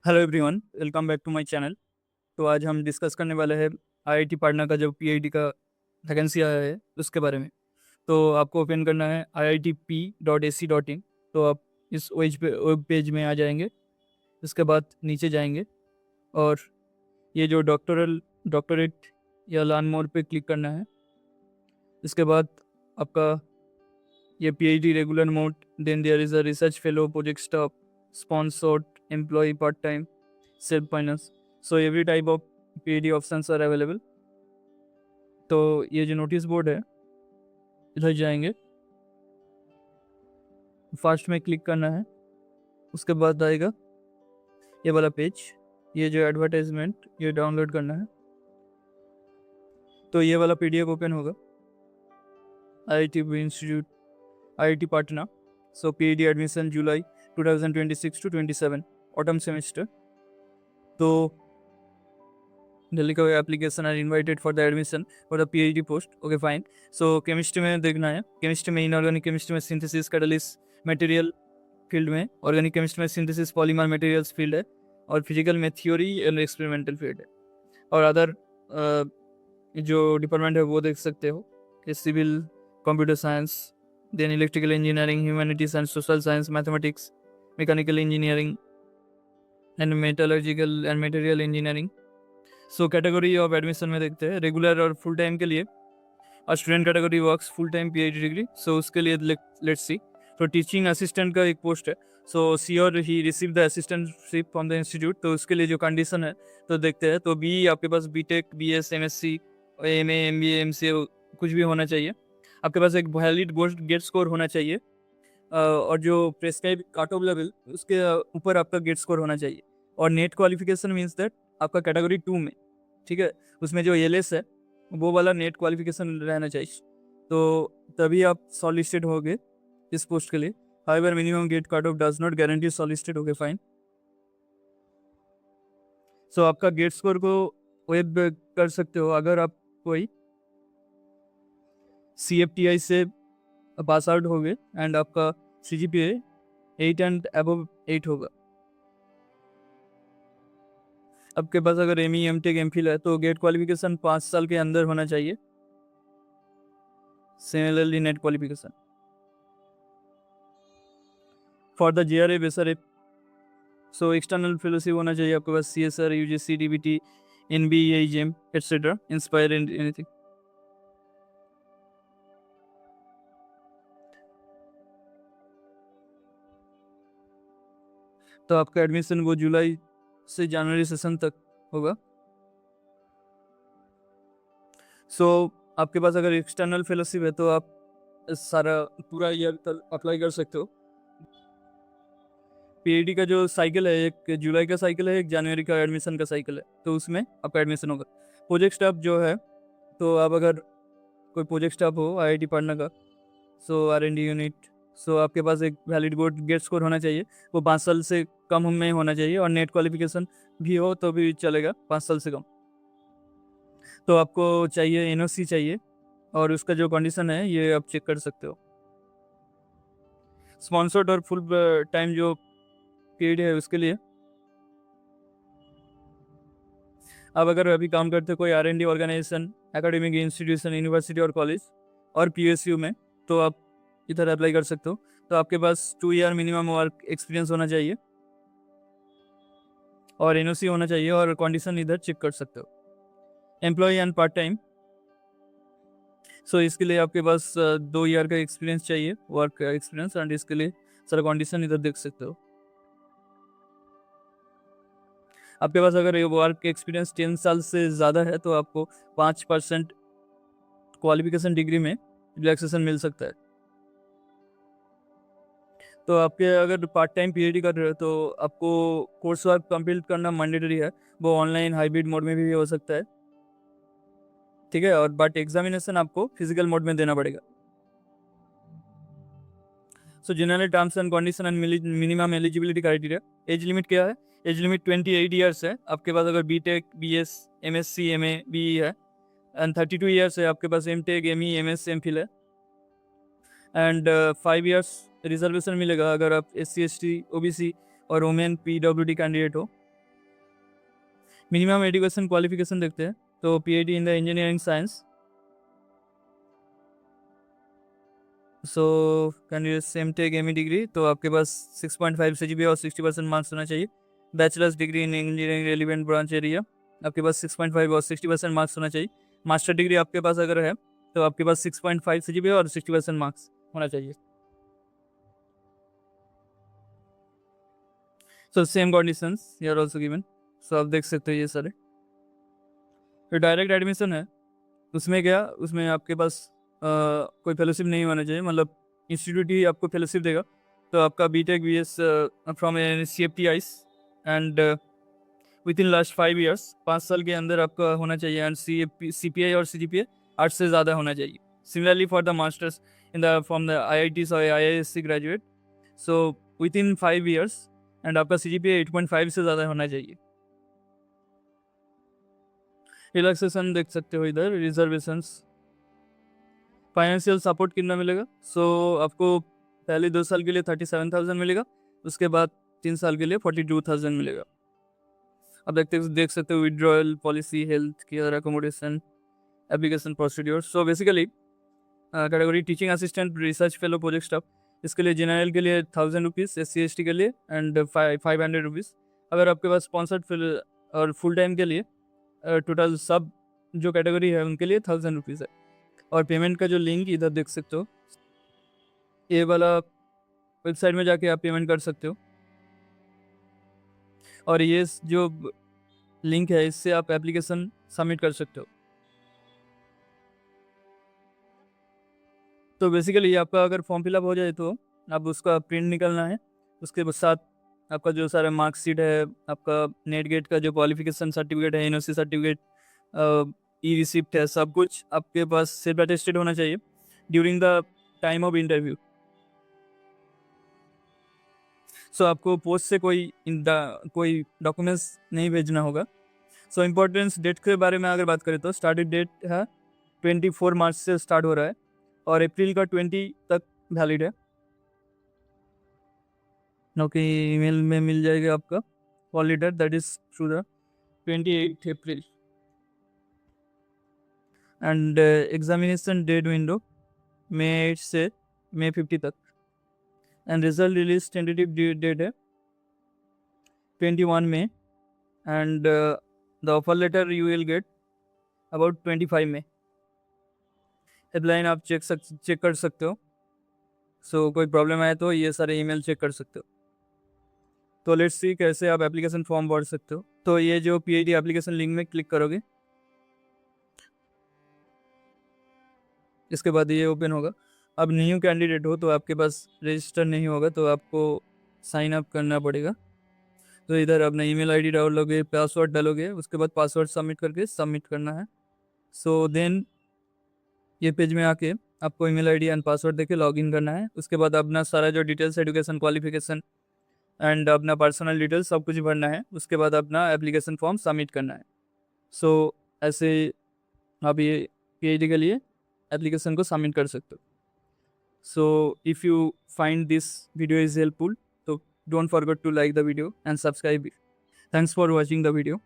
Hello everyone, welcome back to my channel. तो आज हम डिस्कस करने वाले हैं आईआईटी पटना का जो पीआईटी का वैकेंसी आया है उसके बारे में। तो आपको ओपन करना है iitp.ac.in। तो आप इस वेब पेज में आ जाएंगे। उसके बाद नीचे जाएंगे और ये जो डॉक्टरेट या लर्न मोर पे क्लिक करना है। इसके बाद आपका ये PhD regular mode, then there is a research fellow, project staff, sponsored employ, part time, self finance. So every type of PhD options are available. तो ये जो नोटिस बोर्ड है, इधर जाएंगे, फर्स्ट में क्लिक करना है। उसके बाद आएगा ये वाला पेज, ये जो एडवर्टाइजमेंट, ये डाउनलोड करना है। तो ये वाला पीडीएफ ओपन होगा, IIT institute, IIT Patna. So PhD admission July 2026 to 27 autumn semester. तो दिल्ली का application are invited for the admission for the PhD post. Okay fine. So chemistry में देखना है, केमिस्ट्री में इनऑर्गेनिक केमिस्ट्री में सिंथेसिस कैटालिसिस मटेरियल फील्ड में, organic chemistry में synthesis polymer materials field है, और फिजिकल में थ्योरी एंड एक्सपेरिमेंटल फील्ड है। और अदर जो डिपार्टमेंट है वो देख सकते हो, civil, computer science, then electrical engineering, humanities and social science, mathematics, mechanical engineering and metallurgical and material engineering. So category of admission में देखते हैं, रेगुलर और फुल टाइम के लिए और student category works full time PhD degree. So उसके लिए let's see. तो टीचिंग असिस्टेंट का एक पोस्ट है। सो सी और he receive the assistantship from the institute. तो उसके लिए जो कंडीशन है तो देखते हैं। तो बी आपके पास B Tech, BS, MSc, MA, MBA, MCA कुछ भी होना चाहिए। आपके पास एक वैलिड गेट स्कोर होना चाहिए, और जो प्रेस्क्राइब कट ऑफ लेवल उसके ऊपर आपका गेट स्कोर होना चाहिए। और नेट क्वालिफिकेशन मीन्स दैट आपका कैटेगरी 2 में, ठीक है, उसमें जो एलएस है वो वाला नेट क्वालिफिकेशन रहना चाहिए। तो तभी आप सॉलिस्टेड होगे इस पोस्ट के लिए। However minimum GATE cutoff does not guarantee solicited. Okay fine. So आपका गेट स्कोर को वेब कर सकते हो अगर आप कोई CFTI से पास आउट हो गए एंड आपका CGPA 8 एंड अबव 8 होगा। आपके पास अगर ME, MTech, MPhil है तो गेट क्वालिफिकेशन 5 साल के अंदर होना चाहिए। Similarly net qualification for the JRF, SRF। So external fellowship होना चाहिए आपके पास, CSR, UGC, DBT, NBE, GEM etcetera, inspire anything. तो आपका एडमिशन वो जुलाई से जनवरी सेशन तक होगा। सो आपके पास अगर एक्सटर्नल फेलोशिप है तो आप सारा पूरा ईयर तक अप्लाई कर सकते हो। पीएचडी का जो साइकिल है, एक जुलाई का साइकिल है, एक जनवरी का एडमिशन का साइकिल है। तो उसमें आपका एडमिशन होगा। प्रोजेक्ट स्टाफ जो है, तो आप अगर कोई प्रोजेक्ट स्टाफ हो आईआईटी पटना का, सो R&D यूनिट, सो आपके पास एक वैलिड गेट स्कोर होना चाहिए, वो 5 साल से कम में होना चाहिए, और नेट क्वालिफिकेशन भी हो तो भी चलेगा 5 साल से कम। तो आपको चाहिए NOC चाहिए, और उसका जो कंडीशन है ये आप चेक कर सकते हो। स्पॉन्सर्ड और फुल टाइम जो पीरियड है उसके लिए आप अगर अभी काम करते हो कोई R&D organisation, academic institution, university और कॉलेज और PSU में, तो आप इधर अप्लाई कर सकते हो। तो आपके पास 2 ईयर मिनिमम वर्क एक्सपीरियंस होना चाहिए और NOC होना चाहिए, और कंडीशन इधर चेक कर सकते हो। एम्प्लॉय एंड पार्ट टाइम, सो इसके लिए आपके पास 2 ईयर का एक्सपीरियंस चाहिए, वर्क एक्सपीरियंस, एंड इसके लिए सारा कंडीशन इधर देख सकते हो। आपके पास अगर ये वर्क एक्सपीरियंस 10 साल से ज़्यादा है तो आपको 5% क्वालिफिकेशन डिग्री में रिलैक्सेशन मिल सकता है। तो आपके अगर पार्ट टाइम पीएचडी कर रहे हो तो आपको कोर्स वर्क कंप्लीट करना मैंडेटरी है। वो ऑनलाइन हाइब्रिड मोड में भी हो सकता है, ठीक है, और बट एग्जामिनेशन आपको फिजिकल मोड में देना पड़ेगा। सो general terms and condition and minimum eligibility criteria. Age limit क्या है? एज लिमिट 28 ईयर्स है आपके पास अगर BTech, BS, MSc, MA, BE है, एंड 32 ईयर्स है आपके पास MTech, ME, MS, MPhil है, एंड 5 ईयर्स रिजर्वेशन मिलेगा अगर आप SC, ST, OBC और वुमेन PWD कैंडिडेट हो। मिनिमम एजुकेशन क्वालिफिकेशन देखते हैं, तो PhD in the engineering science, so candidate same tech M degree, तो आपके पास 6.5 CGPA और 60% मार्क्स होना चाहिए। Bachelors degree in engineering relevant branch area, आपके पास 6.5 और 60% मार्क्स होना चाहिए। मास्टर डिग्री आपके पास अगर है तो आपके पास 6.5 CGPA और 60% मार्क्स होना चाहिए। So same conditions here also given, so आप देख सकते हो ये सारे। तो डायरेक्ट एडमिशन है, उसमें क्या, उसमें आपके पास कोई फेलोशिप नहीं होना चाहिए, मतलब इंस्टीट्यूट ही आपको फेलोशिप देगा। तो आपका BTech BS from CFTIs and with in last 5 years, 5 साल के अंदर आपका होना चाहिए, एंड CPI और CGPA 8 से ज़्यादा होना चाहिए। Similarly for the masters in the from the IITs और IISc graduate, so with in 5 years, and आपका CGPA 8.5 से ज़्यादा होना चाहिए। रिलैक्सेशन देख सकते हो इधर, रिजर्वेशंस। फाइनेंशियल सपोर्ट कितना मिलेगा, सो आपको पहले 2 साल के लिए 37,000 मिलेगा, उसके बाद 3 साल के लिए 42,000 मिलेगा। अब देख सकते हो withdrawal policy, health care, accommodation, application procedure. So basically category teaching assistant, research fellow, project staff, इसके लिए जनरल के लिए 1,000 रुपीज़, SC ST के लिए एंड 500 रुपीज़। अगर आपके पास स्पॉन्सर्ड और फुल टाइम के लिए टोटल सब जो कैटेगरी है उनके लिए 1,000 रुपीज़ है। और पेमेंट का जो लिंक इधर देख सकते हो, ये वाला वेबसाइट में जाके आप पेमेंट कर सकते हो, और ये जो लिंक है इससे आप एप्लीकेशन सबमिट कर सकते हो। तो बेसिकली आपका अगर फॉर्म फिलअप हो जाए तो आप उसका प्रिंट निकलना है, उसके साथ आपका जो सारा मार्कशीट है, आपका नेट गेट का जो क्वालिफिकेशन सर्टिफिकेट है, NOC सर्टिफिकेट, ई-रिसिप्ट है, सब कुछ आपके पास सेल्फ अटेस्टेड होना चाहिए during the time of interview. So आपको पोस्ट से कोई डॉक्यूमेंट्स नहीं भेजना होगा। सो इम्पोर्टेंस डेट के बारे में अगर बात करें तो स्टार्टेड डेट है 24 मार्च से स्टार्ट हो रहा है और अप्रैल का 20 तक वैलिड है। क्योंकि ईमेल में मिल जाएगा आपका call letter, that is through the 28 April. And examination date window May 8 से May 50 तक। And result release tentative date है 21 May, and the offer letter you will get about 25 May। Headline आप चेक कर सकते हो, सो कोई प्रॉब्लम आए तो ये सारे ईमेल चेक कर सकते हो। तो लेट्स सी कैसे आप एप्लीकेशन फॉर्म भर सकते हो। तो ये जो PhD एप्लीकेशन लिंक में क्लिक करोगे, इसके बाद ये ओपन होगा। अब न्यू कैंडिडेट हो तो आपके पास रजिस्टर नहीं होगा, तो आपको साइन अप करना पड़ेगा। तो इधर अपना ईमेल आईडी डालोगे, पासवर्ड डालोगे, उसके बाद पासवर्ड सबमिट करके सबमिट करना है। सो देन ये पेज में आके आपको ईमेल आईडी एंड पासवर्ड देके लॉगिन करना है। उसके बाद अपना सारा जो डिटेल्स, एजुकेशन क्वालिफिकेशन एंड अपना पर्सनल डिटेल्स सब कुछ भरना है। उसके बाद अपना एप्लीकेशन फॉर्म सबमिट करना है। सो ऐसे आप ये PhD के लिए एप्लीकेशन को सबमिट कर सकते हो। So if you find this video is helpful, so don't forget to like the video and subscribe. Thanks for watching the video.